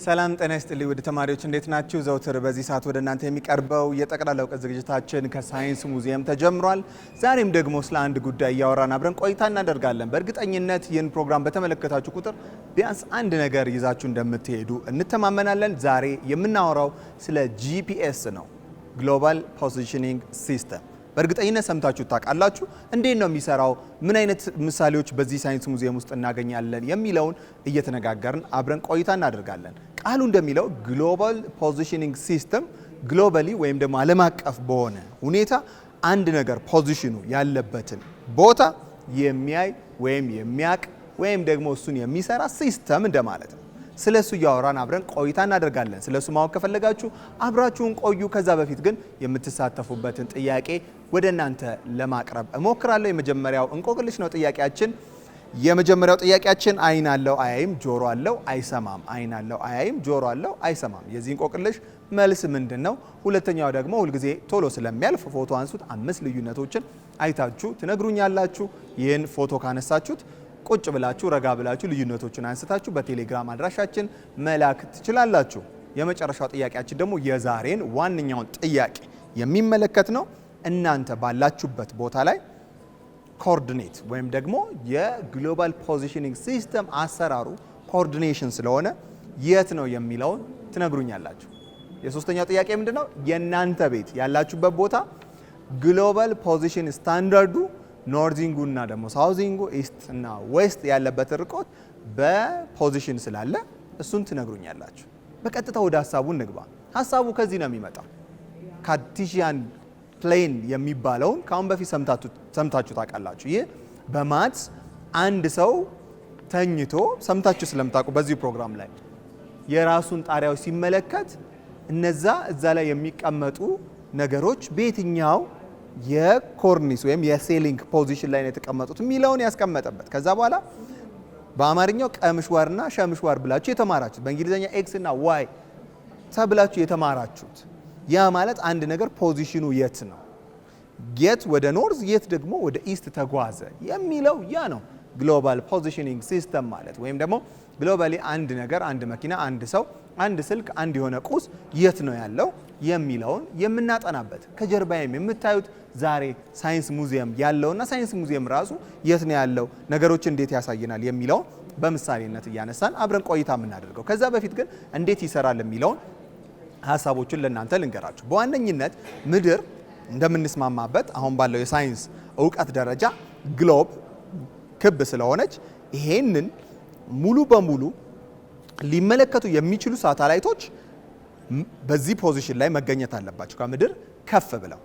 ሰላም ጤና ይስጥልኝ ውድ ተማሪዎች እንዴት ናችሁ? ዘውትር በዚህ ሰዓት ወደ እናንተ የሚቀርበው የጠቅላላ እውቀት ዝግጅታችን ከሳይንስ ሙዚየም ተጀምሯል። ዛሬም ደግሞ ስለ አንድ ጉዳይ እያወራን አብረን ቆይታ እናደርጋለን። በእርግጠኝነት ይህን ፕሮግራም በተመለከታችሁ ቁጥር ቢያንስ አንድ ነገር ይዛችሁ እንደምትሄዱ እንተማመናለን። ዛሬ የምናወራው ስለ ጂፒኤስ ነው፣ ግሎባል ፖዚሽኒንግ ሲስተም። በእርግጠኝነት ሰምታችሁ ታውቃላችሁ። እንዴት ነው የሚሰራው? ምን አይነት ምሳሌዎች በዚህ ሳይንስ ሙዚየም ውስጥ እናገኛለን የሚለውን እየተነጋገርን አብረን ቆይታ እናደርጋለን። ቃሉ እንደሚለው ግሎባል ፖዚሽኒንግ ሲስተም ግሎባሊ ወይም ደግሞ ዓለም አቀፍ በሆነ ሁኔታ አንድ ነገር ፖዚሽኑ ያለበትን ቦታ የሚያይ ወይም የሚያቅ ወይም ደግሞ እሱን የሚሰራ ሲስተም እንደማለት ነው። ስለሱ እያወራን አብረን ቆይታ እናደርጋለን። ስለሱ ማወቅ ከፈለጋችሁ አብራችሁን ቆዩ። ከዛ በፊት ግን የምትሳተፉበትን ጥያቄ ወደ እናንተ ለማቅረብ እሞክራለሁ። የመጀመሪያው እንቆቅልሽ ነው ጥያቄያችን። የመጀመሪያው ጥያቄያችን አይን አለው አያይም፣ ጆሮ አለው አይሰማም። አይን አለው አያይም፣ ጆሮ አለው አይሰማም። የዚህ እንቆቅልሽ መልስ ምንድን ነው? ሁለተኛው ደግሞ ሁልጊዜ ቶሎ ስለሚያልፍ ፎቶ አንሱት፣ 5 ልዩነቶችን አይታችሁ ትነግሩኛላችሁ። ይህን ፎቶ ካነሳችሁት ቁጭ ብላችሁ ረጋ ብላችሁ ልዩነቶችን አንስታችሁ በቴሌግራም አድራሻችን መላክ ትችላላችሁ። የመጨረሻው ጥያቄያችን ደግሞ የዛሬን ዋነኛውን ጥያቄ የሚመለከት ነው። እናንተ ባላችሁበት ቦታ ላይ ኮኦርዲኔት ወይም ደግሞ የግሎባል ፖዚሽኒንግ ሲስተም አሰራሩ ኮኦርዲኔሽን ስለሆነ የት ነው የሚለውን ትነግሩኛላችሁ። የሶስተኛው ጥያቄ ምንድነው? የእናንተ ቤት ያላችሁበት ቦታ ግሎባል ፖዚሽን ስታንዳርዱ ኖርዚንጉ እና ደግሞ ሳውዚንጉ ኢስት እና ዌስት ያለበት ርቆት በፖዚሽን ስላለ እሱን ትነግሩኛላችሁ። በቀጥታ ወደ ሀሳቡ እንግባ። ሀሳቡ ከዚህ ነው የሚመጣው። ካርቴዥያን ፕሌን የሚባለውን ከአሁን በፊት ሰምታችሁ ታውቃላችሁ። ይህ በማትስ አንድ ሰው ተኝቶ ሰምታችሁ ስለምታውቁ በዚህ ፕሮግራም ላይ የራሱን ጣሪያዎች ሲመለከት እነዛ እዛ ላይ የሚቀመጡ ነገሮች በየትኛው የኮርኒስ ወይም የሴሊንግ ፖዚሽን ላይ ነው የተቀመጡት የሚለውን ያስቀመጠበት። ከዛ በኋላ በአማርኛው ቀምሽዋርና ሸምሽዋር ብላችሁ የተማራችሁት፣ በእንግሊዝኛ ኤክስ እና ዋይ ተብላችሁ የተማራችሁት። ያ ማለት አንድ ነገር ፖዚሽኑ የት ነው፣ የት ወደ ኖርዝ፣ የት ደግሞ ወደ ኢስት ተጓዘ የሚለው ያ ነው ግሎባል ፖዚሽኒንግ ሲስተም ማለት። ወይም ደግሞ ግሎባሊ አንድ ነገር፣ አንድ መኪና፣ አንድ ሰው፣ አንድ ስልክ፣ አንድ የሆነ ቁስ የት ነው ያለው የሚለውን የምናጠናበት። ከጀርባዬም የምታዩት ዛሬ ሳይንስ ሙዚየም ያለውና ሳይንስ ሙዚየም ራሱ የት ነው ያለው፣ ነገሮችን እንዴት ያሳየናል የሚለውን በምሳሌነት እያነሳን አብረን ቆይታ የምናደርገው። ከዛ በፊት ግን እንዴት ይሰራል የሚለውን ሀሳቦችን ለእናንተ ልንገራችሁ። በዋነኝነት ምድር እንደምንስማማበት አሁን ባለው የሳይንስ እውቀት ደረጃ ግሎብ ክብ ስለሆነች ይሄንን ሙሉ በሙሉ ሊመለከቱ የሚችሉ ሳተላይቶች በዚህ ፖዚሽን ላይ መገኘት አለባቸው ከምድር ከፍ ብለው።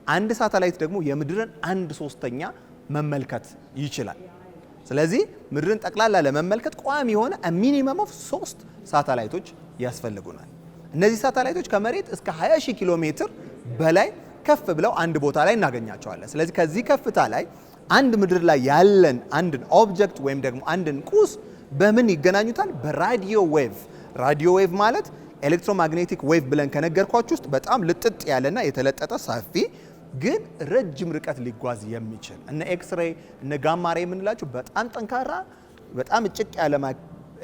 አንድ ሳተላይት ደግሞ የምድርን 1/3 መመልከት ይችላል። ስለዚህ ምድርን ጠቅላላ ለመመልከት ቋሚ የሆነ ሚኒመም ኦፍ 3 ሳተላይቶች ያስፈልጉናል። እነዚህ ሳተላይቶች ከመሬት እስከ 20,000 ኪሎ ሜትር በላይ ከፍ ብለው አንድ ቦታ ላይ እናገኛቸዋለን። ስለዚህ ከዚህ ከፍታ ላይ አንድ ምድር ላይ ያለን አንድን ኦብጀክት ወይም ደግሞ አንድን ቁስ በምን ይገናኙታል? በራዲዮ ዌቭ። ራዲዮ ዌቭ ማለት ኤሌክትሮማግኔቲክ ዌቭ ብለን ከነገርኳችሁ ውስጥ በጣም ልጥጥ ያለና የተለጠጠ ሰፊ ግን ረጅም ርቀት ሊጓዝ የሚችል እነ ኤክስሬይ እነ ጋማሬ የምንላቸው በጣም ጠንካራ በጣም ጭቅ ያለ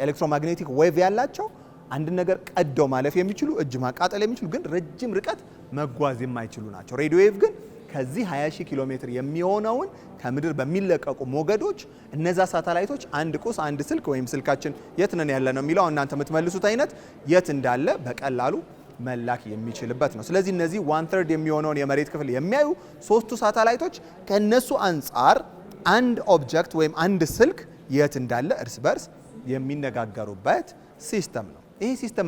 ኤሌክትሮማግኔቲክ ዌቭ ያላቸው አንድ ነገር ቀደው ማለፍ የሚችሉ እጅ ማቃጠል የሚችሉ ግን ረጅም ርቀት መጓዝ የማይችሉ ናቸው። ሬዲዮ ዌቭ ግን ከዚህ 20,000 ኪሎ ሜትር የሚሆነውን ከምድር በሚለቀቁ ሞገዶች እነዛ ሳተላይቶች አንድ ቁስ አንድ ስልክ ወይም ስልካችን የት ነን ያለ ነው የሚለው እናንተ የምትመልሱት አይነት የት እንዳለ በቀላሉ መላክ የሚችልበት ነው። ስለዚህ እነዚህ 1/3 የሚሆነውን የመሬት ክፍል የሚያዩ 3ቱ ሳተላይቶች ከነሱ አንጻር አንድ ኦብጀክት ወይም አንድ ስልክ የት እንዳለ እርስ በርስ የሚነጋገሩበት ሲስተም ነው። ይህ ሲስተም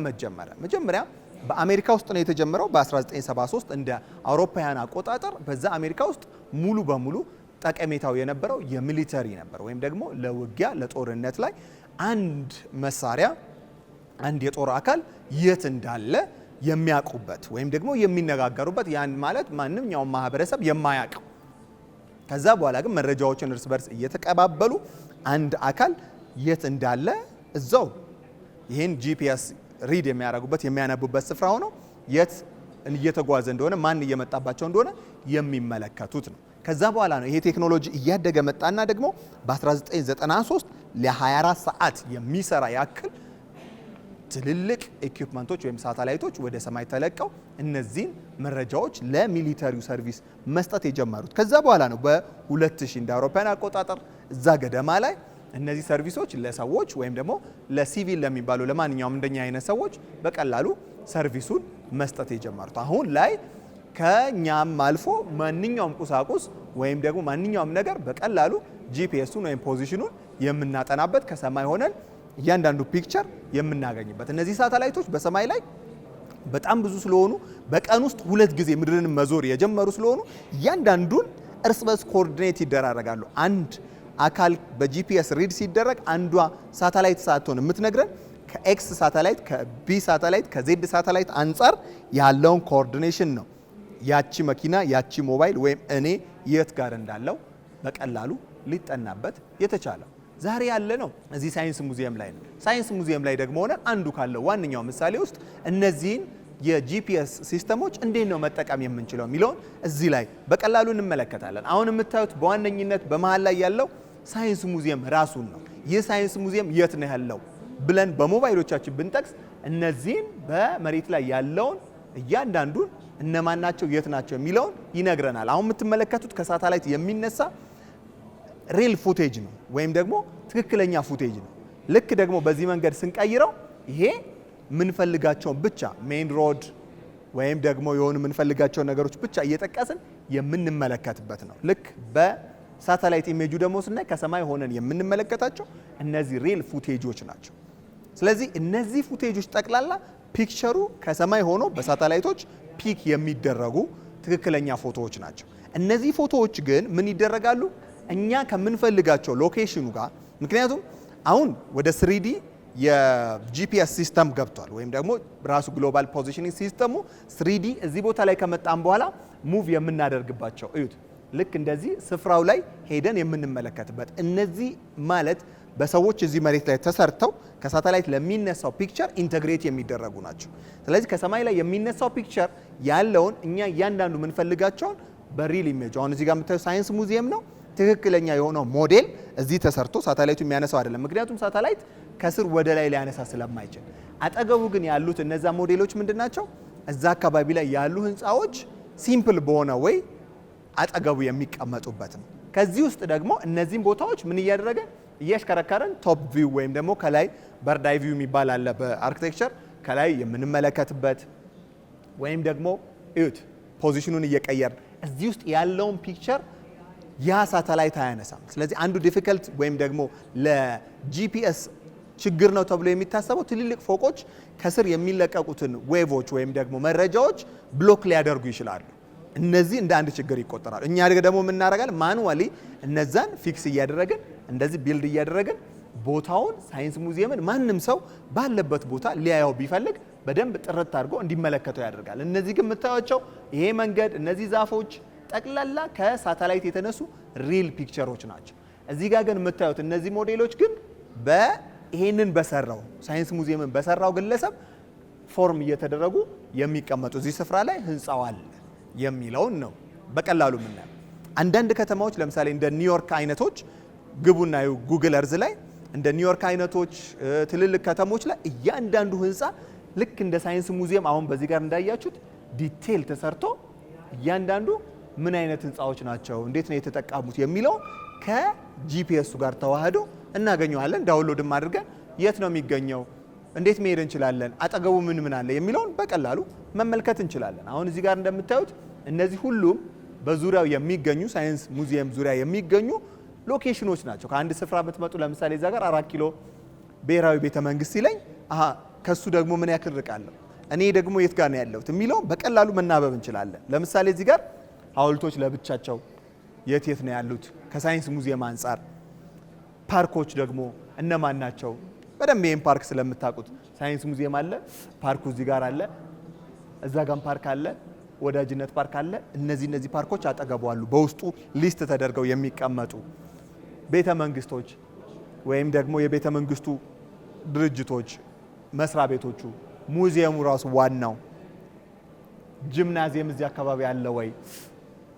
መጀመሪያ በአሜሪካ ውስጥ ነው የተጀመረው በ1973 እንደ አውሮፓውያን አቆጣጠር። በዛ አሜሪካ ውስጥ ሙሉ በሙሉ ጠቀሜታው የነበረው የሚሊተሪ ነበር፣ ወይም ደግሞ ለውጊያ ለጦርነት ላይ አንድ መሳሪያ አንድ የጦር አካል የት እንዳለ የሚያውቁበት ወይም ደግሞ የሚነጋገሩበት፣ ያን ማለት ማንኛውም ማህበረሰብ የማያውቀው። ከዛ በኋላ ግን መረጃዎችን እርስ በርስ እየተቀባበሉ አንድ አካል የት እንዳለ እዛው ይህን ጂፒኤስ ሪድ የሚያደርጉበት የሚያነቡበት ስፍራ ሆኖ የት እየተጓዘ እንደሆነ ማን እየመጣባቸው እንደሆነ የሚመለከቱት ነው። ከዛ በኋላ ነው ይሄ ቴክኖሎጂ እያደገ መጣና ደግሞ በ1993 ለ24 ሰዓት የሚሰራ ያክል ትልልቅ ኢኩዊፕመንቶች ወይም ሳተላይቶች ወደ ሰማይ ተለቀው እነዚህን መረጃዎች ለሚሊተሪው ሰርቪስ መስጠት የጀመሩት። ከዛ በኋላ ነው በ2000 እንደ አውሮፓውያን አቆጣጠር እዛ ገደማ ላይ እነዚህ ሰርቪሶች ለሰዎች ወይም ደግሞ ለሲቪል ለሚባሉ ለማንኛውም እንደኛ አይነት ሰዎች በቀላሉ ሰርቪሱን መስጠት የጀመሩት። አሁን ላይ ከኛም አልፎ ማንኛውም ቁሳቁስ ወይም ደግሞ ማንኛውም ነገር በቀላሉ ጂፒኤሱን ወይም ፖዚሽኑን የምናጠናበት ከሰማይ ሆነን እያንዳንዱ ፒክቸር የምናገኝበት። እነዚህ ሳተላይቶች በሰማይ ላይ በጣም ብዙ ስለሆኑ በቀን ውስጥ 2 ጊዜ ምድርን መዞር የጀመሩ ስለሆኑ እያንዳንዱን እርስ በርስ ኮኦርዲኔት ይደራረጋሉ። አንድ አካል በጂፒኤስ ሪድ ሲደረግ አንዷ ሳተላይት ሳትሆን የምትነግረን ከኤክስ ሳተላይት፣ ከቢ ሳተላይት፣ ከዜድ ሳተላይት አንጻር ያለውን ኮኦርዲኔሽን ነው ያቺ መኪና ያቺ ሞባይል ወይም እኔ የት ጋር እንዳለው በቀላሉ ሊጠናበት የተቻለው። ዛሬ ያለ ነው እዚህ ሳይንስ ሙዚየም ላይ ነው። ሳይንስ ሙዚየም ላይ ደግሞ ሆነ አንዱ ካለው ዋነኛው ምሳሌ ውስጥ እነዚህን የጂፒኤስ ሲስተሞች እንዴት ነው መጠቀም የምንችለው የሚለውን እዚህ ላይ በቀላሉ እንመለከታለን። አሁን የምታዩት በዋነኝነት በመሃል ላይ ያለው ሳይንስ ሙዚየም ራሱን ነው። ይህ ሳይንስ ሙዚየም የት ነው ያለው ብለን በሞባይሎቻችን ብንጠቅስ እነዚህን በመሬት ላይ ያለውን እያንዳንዱን እነማን ናቸው የት ናቸው የሚለውን ይነግረናል። አሁን የምትመለከቱት ከሳተላይት የሚነሳ ሪል ፉቴጅ ነው ወይም ደግሞ ትክክለኛ ፉቴጅ ነው። ልክ ደግሞ በዚህ መንገድ ስንቀይረው ይሄ ምንፈልጋቸውን ብቻ ሜን ሮድ ወይም ደግሞ የሆኑ ምንፈልጋቸውን ነገሮች ብቻ እየጠቀስን የምንመለከትበት ነው። ልክ በሳተላይት ኢሜጁ ደግሞ ስናይ ከሰማይ ሆነን የምንመለከታቸው እነዚህ ሪል ፉቴጆች ናቸው። ስለዚህ እነዚህ ፉቴጆች ጠቅላላ ፒክቸሩ ከሰማይ ሆኖ በሳተላይቶች ፒክ የሚደረጉ ትክክለኛ ፎቶዎች ናቸው። እነዚህ ፎቶዎች ግን ምን ይደረጋሉ? እኛ ከምንፈልጋቸው ሎኬሽኑ ጋር ምክንያቱም አሁን ወደ 3D የጂፒኤስ ሲስተም ገብቷል ወይም ደግሞ ራሱ ግሎባል ፖዚሽኒንግ ሲስተሙ 3D እዚህ ቦታ ላይ ከመጣን በኋላ ሙቭ የምናደርግባቸው እዩት። ልክ እንደዚህ ስፍራው ላይ ሄደን የምንመለከትበት እነዚህ ማለት በሰዎች እዚህ መሬት ላይ ተሰርተው ከሳተላይት ለሚነሳው ፒክቸር ኢንተግሬት የሚደረጉ ናቸው። ስለዚህ ከሰማይ ላይ የሚነሳው ፒክቸር ያለውን እኛ እያንዳንዱ የምንፈልጋቸውን በሪል ኢሜጅ አሁን እዚህ ጋር የምታዩ ሳይንስ ሙዚየም ነው። ትክክለኛ የሆነው ሞዴል እዚህ ተሰርቶ ሳተላይቱ የሚያነሳው አይደለም። ምክንያቱም ሳተላይት ከስር ወደ ላይ ሊያነሳ ስለማይችል። አጠገቡ ግን ያሉት እነዛ ሞዴሎች ምንድናቸው? እዛ አካባቢ ላይ ያሉ ህንፃዎች ሲምፕል በሆነ ወይ አጠገቡ የሚቀመጡበት ነው። ከዚህ ውስጥ ደግሞ እነዚህን ቦታዎች ምን እያደረገ እያሽከረከረን ቶፕ ቪው ወይም ደግሞ ከላይ በርድ አይ ቪው የሚባል አለ በአርኪቴክቸር ከላይ የምንመለከትበት ወይም ደግሞ እዩት ፖዚሽኑን እየቀየር እዚህ ውስጥ ያለውን ፒክቸር ያ ሳተላይት አያነሳም። ስለዚህ አንዱ ዲፊከልት ወይም ደግሞ ለጂፒኤስ ችግር ነው ተብሎ የሚታሰበው ትልልቅ ፎቆች ከስር የሚለቀቁትን ዌቮች ወይም ደግሞ መረጃዎች ብሎክ ሊያደርጉ ይችላሉ። እነዚህ እንደ አንድ ችግር ይቆጠራሉ። እኛ ደግሞ ምን እናደርጋለን? ማኑዋሊ እነዛን ፊክስ እያደረግን እንደዚህ ቢልድ እያደረግን ቦታውን ሳይንስ ሙዚየምን ማንም ሰው ባለበት ቦታ ሊያየው ቢፈልግ በደንብ ጥርት አድርጎ እንዲመለከተው ያደርጋል። እነዚህ ግን የምታዩቸው ይሄ መንገድ እነዚህ ዛፎች ጠቅላላ ከሳተላይት የተነሱ ሪል ፒክቸሮች ናቸው። እዚህ ጋር ግን የምታዩት እነዚህ ሞዴሎች ግን ይሄንን በሰራው ሳይንስ ሙዚየምን በሰራው ግለሰብ ፎርም እየተደረጉ የሚቀመጡ እዚህ ስፍራ ላይ ህንፃው አለ የሚለውን ነው በቀላሉ የምናየው። አንዳንድ ከተማዎች ለምሳሌ እንደ ኒውዮርክ አይነቶች ግቡና ጉግል እርዝ ላይ እንደ ኒውዮርክ አይነቶች ትልልቅ ከተሞች ላይ እያንዳንዱ ህንፃ ልክ እንደ ሳይንስ ሙዚየም አሁን በዚህ ጋር እንዳያችሁት ዲቴል ተሰርቶ እያንዳንዱ ምን አይነት ህንፃዎች ናቸው፣ እንዴት ነው የተጠቀሙት የሚለው ከጂፒኤሱ ጋር ተዋህዶ እናገኘዋለን። ዳውንሎድም አድርገን የት ነው የሚገኘው፣ እንዴት መሄድ እንችላለን፣ አጠገቡ ምን አለ የሚለውን በቀላሉ መመልከት እንችላለን። አሁን እዚህ ጋር እንደምታዩት እነዚህ ሁሉም በዙሪያው የሚገኙ ሳይንስ ሙዚየም ዙሪያ የሚገኙ ሎኬሽኖች ናቸው። ከአንድ ስፍራ ብትመጡ ለምሳሌ እዛ ጋር 4 ኪሎ ብሔራዊ ቤተ መንግስት ሲለኝ ከሱ ደግሞ ምን ያክል ርቃለሁ፣ እኔ ደግሞ የት ጋር ነው ያለሁት የሚለው በቀላሉ መናበብ እንችላለን። ለምሳሌ እዚህ ጋር ሐውልቶች ለብቻቸው የት ነው ያሉት ከሳይንስ ሙዚየም አንጻር፣ ፓርኮች ደግሞ እነማን ናቸው በደንብ ይሄን ፓርክ ስለምታውቁት ሳይንስ ሙዚየም አለ፣ ፓርኩ እዚህ ጋር አለ፣ እዛ ጋር ፓርክ አለ፣ ወዳጅነት ፓርክ አለ። እነዚህ ፓርኮች አጠገቡ አሉ፣ በውስጡ ሊስት ተደርገው የሚቀመጡ ቤተ መንግስቶች ወይም ደግሞ የቤተ መንግስቱ ድርጅቶች መስሪያ ቤቶቹ፣ ሙዚየሙ ራሱ ዋናው ጂምናዚየም እዚህ አካባቢ አለ ወይ?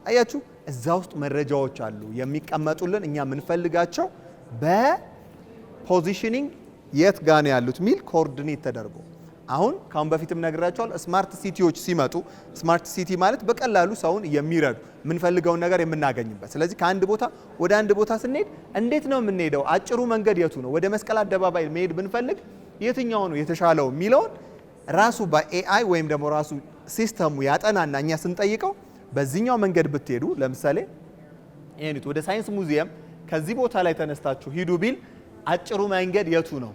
አያችሁ፣ እዛ ውስጥ መረጃዎች አሉ የሚቀመጡልን እኛ የምንፈልጋቸው በፖዚሽኒንግ የት ጋር ነው ያሉት ሚል ኮኦርዲኔት ተደርጎ አሁን ካሁን በፊትም ነግራቸዋል። ስማርት ሲቲዎች ሲመጡ ስማርት ሲቲ ማለት በቀላሉ ሰውን የሚረዱ የምንፈልገውን ነገር የምናገኝበት። ስለዚህ ከአንድ ቦታ ወደ አንድ ቦታ ስንሄድ እንዴት ነው የምንሄደው? አጭሩ መንገድ የቱ ነው? ወደ መስቀል አደባባይ መሄድ ብንፈልግ የትኛው ነው የተሻለው የሚለውን ራሱ በኤአይ ወይም ደግሞ ራሱ ሲስተሙ ያጠናና እኛ ስንጠይቀው በዚህኛው መንገድ ብትሄዱ ለምሳሌ ይሄን ወደ ሳይንስ ሙዚየም ከዚህ ቦታ ላይ ተነስታችሁ ሂዱ ቢል አጭሩ መንገድ የቱ ነው፣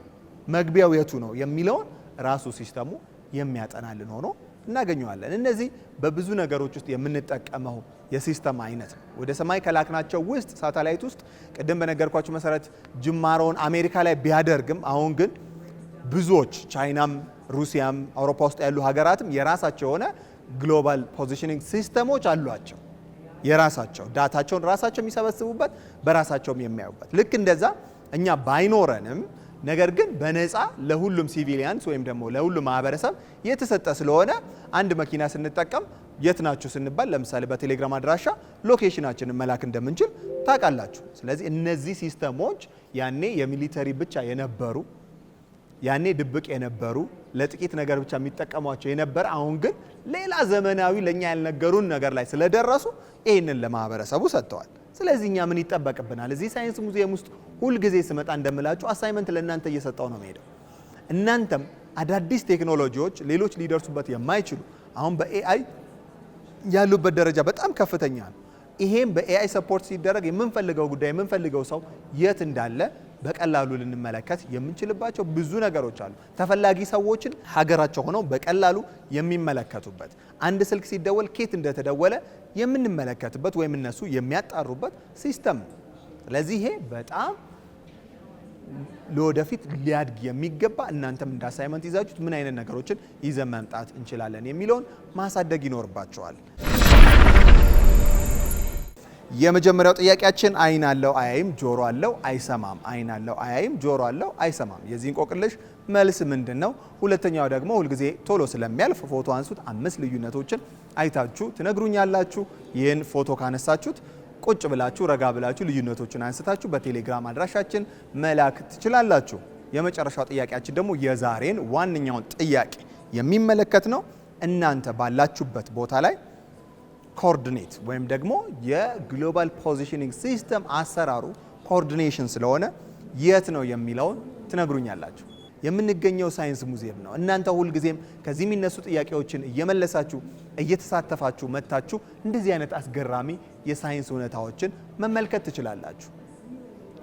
መግቢያው የቱ ነው የሚለውን ራሱ ሲስተሙ የሚያጠናልን ሆኖ እናገኘዋለን። እነዚህ በብዙ ነገሮች ውስጥ የምንጠቀመው የሲስተም አይነት ነው። ወደ ሰማይ ከላክናቸው ውስጥ ሳተላይት ውስጥ ቅድም በነገርኳችሁ መሰረት ጅማሮውን አሜሪካ ላይ ቢያደርግም አሁን ግን ብዙዎች ቻይናም፣ ሩሲያም አውሮፓ ውስጥ ያሉ ሀገራትም የራሳቸው የሆነ ግሎባል ፖዚሽኒንግ ሲስተሞች አሏቸው። የራሳቸው ዳታቸውን ራሳቸው የሚሰበስቡበት በራሳቸውም የሚያዩበት ልክ እንደዛ እኛ ባይኖረንም ነገር ግን በነፃ ለሁሉም ሲቪሊያንስ ወይም ደግሞ ለሁሉም ማህበረሰብ የተሰጠ ስለሆነ አንድ መኪና ስንጠቀም የት ናችሁ ስንባል ለምሳሌ በቴሌግራም አድራሻ ሎኬሽናችንን መላክ እንደምንችል ታውቃላችሁ። ስለዚህ እነዚህ ሲስተሞች ያኔ የሚሊተሪ ብቻ የነበሩ ያኔ ድብቅ የነበሩ ለጥቂት ነገር ብቻ የሚጠቀሟቸው የነበረ አሁን ግን ሌላ ዘመናዊ ለኛ ያልነገሩን ነገር ላይ ስለደረሱ ይህንን ለማህበረሰቡ ሰጥተዋል። ስለዚህ እኛ ምን ይጠበቅብናል? እዚህ ሳይንስ ሙዚየም ውስጥ ሁልጊዜ ስመጣ እንደምላችሁ አሳይመንት ለእናንተ እየሰጠው ነው የምሄደው። እናንተም አዳዲስ ቴክኖሎጂዎች ሌሎች ሊደርሱበት የማይችሉ አሁን በኤአይ ያሉበት ደረጃ በጣም ከፍተኛ ነው። ይሄም በኤአይ ሰፖርት ሲደረግ የምንፈልገው ጉዳይ የምንፈልገው ሰው የት እንዳለ በቀላሉ ልንመለከት የምንችልባቸው ብዙ ነገሮች አሉ። ተፈላጊ ሰዎችን ሀገራቸው ሆነው በቀላሉ የሚመለከቱበት አንድ ስልክ ሲደወል ኬት እንደተደወለ የምንመለከትበት ወይም እነሱ የሚያጣሩበት ሲስተም ነው። ስለዚህ ይሄ በጣም ለወደፊት ሊያድግ የሚገባ እናንተም እንደ አሳይመንት ይዛችሁት ምን አይነት ነገሮችን ይዘን መምጣት እንችላለን የሚለውን ማሳደግ ይኖርባቸዋል። የመጀመሪያው ጥያቄያችን አይን አለው አያይም፣ ጆሮ አለው አይሰማም። አይን አለው አያይም፣ ጆሮ አለው አይሰማም። የዚህ እንቆቅልሽ መልስ ምንድነው? ሁለተኛው ደግሞ ሁልጊዜ ቶሎ ስለሚያልፍ ፎቶ አንሱት፣ 5 ልዩነቶችን አይታችሁ ትነግሩኛላችሁ። ይህን ፎቶ ካነሳችሁት ቁጭ ብላችሁ ረጋ ብላችሁ ልዩነቶችን አንስታችሁ በቴሌግራም አድራሻችን መላክ ትችላላችሁ። የመጨረሻው ጥያቄያችን ደግሞ የዛሬን ዋነኛውን ጥያቄ የሚመለከት ነው። እናንተ ባላችሁበት ቦታ ላይ ኮኦርዲኔት ወይም ደግሞ የግሎባል ፖዚሽኒንግ ሲስተም አሰራሩ ኮኦርዲኔሽን ስለሆነ የት ነው የሚለውን ትነግሩኛላችሁ። የምንገኘው ሳይንስ ሙዚየም ነው። እናንተ ሁልጊዜም ከዚህ የሚነሱ ጥያቄዎችን እየመለሳችሁ እየተሳተፋችሁ መታችሁ እንደዚህ አይነት አስገራሚ የሳይንስ እውነታዎችን መመልከት ትችላላችሁ።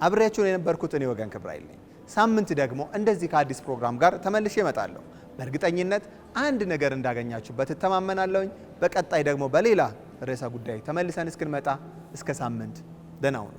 አብሬያችሁ የነበርኩት እኔ ወገን ክብራይል ነኝ። ሳምንት ደግሞ እንደዚህ ከአዲስ ፕሮግራም ጋር ተመልሼ እመጣለሁ። በእርግጠኝነት አንድ ነገር እንዳገኛችሁበት እተማመናለሁኝ። በቀጣይ ደግሞ በሌላ ርዕሰ ጉዳይ ተመልሰን እስክንመጣ እስከ ሳምንት ደህና ሁኑ።